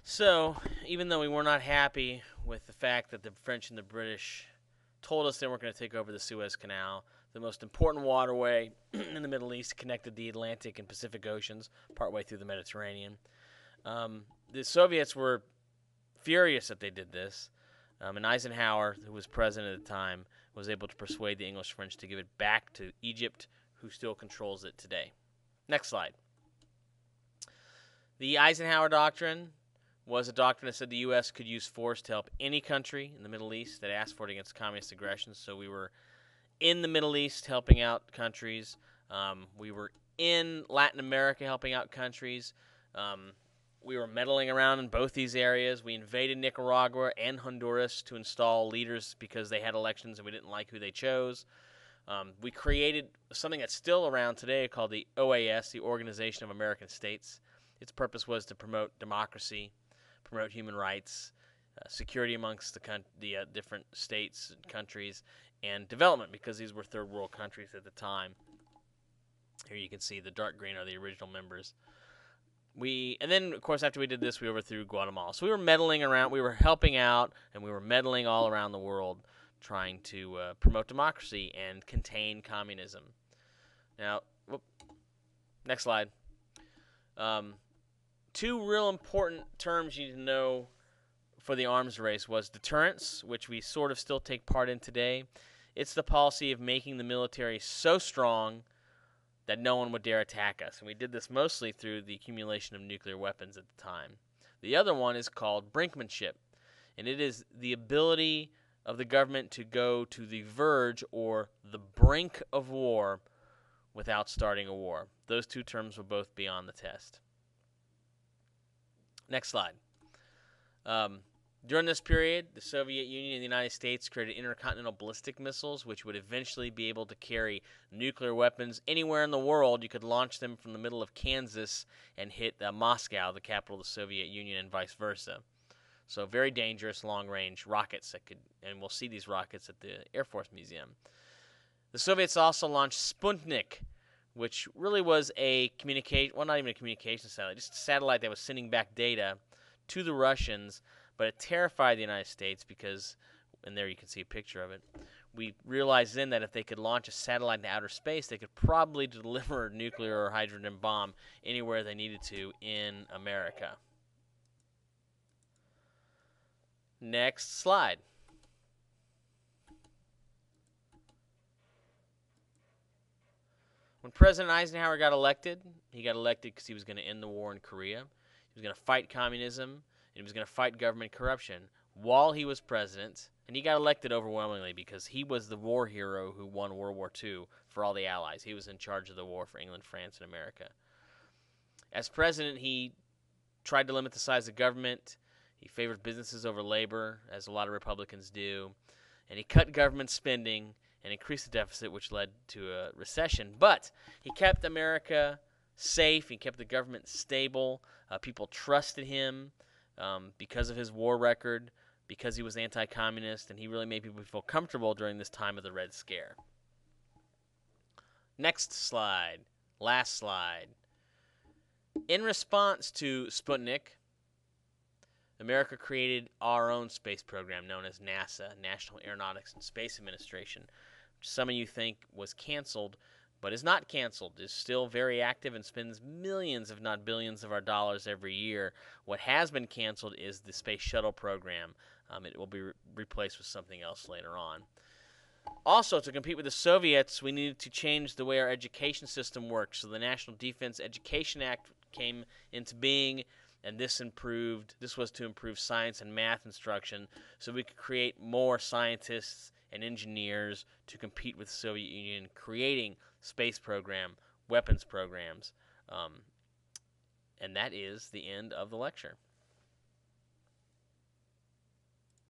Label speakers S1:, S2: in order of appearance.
S1: So, even though we were not happy with the fact that the French and the British told us they weren't going to take over the Suez Canal, the most important waterway in the Middle East, connected the Atlantic and Pacific Oceans partway through the Mediterranean. The Soviets were furious that they did this, and Eisenhower, who was president at the time, was able to persuade the English French to give it back to Egypt, who still controls it today. Next slide. The Eisenhower Doctrine was a doctrine that said the U.S. could use force to help any country in the Middle East that asked for it against communist aggression. So we were in the Middle East helping out countries. We were in Latin America helping out countries. We were meddling around in both these areas. We invaded Nicaragua and Honduras to install leaders because they had elections and we didn't like who they chose. We created something that's still around today called the OAS, the Organization of American States. Its purpose was to promote democracy, promote human rights, security amongst the different states and countries, and development, because these were third world countries at the time. Here you can see the dark green are the original members. And then, of course, after we did this, we overthrew Guatemala. So we were meddling around, we were helping out, and we were meddling all around the world, trying to promote democracy and contain communism. Now, next slide. Two real important terms you need to know for the arms race was deterrence, which we sort of still take part in today. It's the policy of making the military so strong that no one would dare attack us. And we did this mostly through the accumulation of nuclear weapons at the time. The other one is called brinkmanship, and it is the ability of the government to go to the verge or the brink of war without starting a war. Those two terms will both be on the test. Next slide. During this period, the Soviet Union and the United States created intercontinental ballistic missiles, which would eventually be able to carry nuclear weapons anywhere in the world. You could launch them from the middle of Kansas and hit Moscow, the capital of the Soviet Union, and vice versa. So very dangerous long-range rockets and we'll see these rockets at the Air Force Museum. The Soviets also launched Sputnik, which really was not even a communication satellite, just a satellite that was sending back data to the Russians, but it terrified the United States because, and there you can see a picture of it, we realized then that if they could launch a satellite into outer space, they could probably deliver a nuclear or hydrogen bomb anywhere they needed to in America. Next slide. When President Eisenhower got elected, he got elected because he was going to end the war in Korea. He was going to fight communism, and he was going to fight government corruption while he was president. And he got elected overwhelmingly because he was the war hero who won World War II for all the Allies. He was in charge of the war for England, France, and America. As president, he tried to limit the size of government. He favored businesses over labor, as a lot of Republicans do. And he cut government spending and increased the deficit, which led to a recession. But he kept America safe. He kept the government stable. People trusted him because of his war record, because he was anti-communist, and he really made people feel comfortable during this time of the Red Scare. Next slide. Last slide. In response to Sputnik, America created our own space program known as NASA, National Aeronautics and Space Administration, which some of you think was canceled, but is not canceled. It's still very active and spends millions, if not billions, of our dollars every year. What has been canceled is the Space Shuttle program. It will be replaced with something else later on. Also, to compete with the Soviets, we needed to change the way our education system works. So the National Defense Education Act came into being, and this was to improve science and math instruction so we could create more scientists and engineers to compete with the Soviet Union, creating space program, weapons programs. And that is the end of the lecture.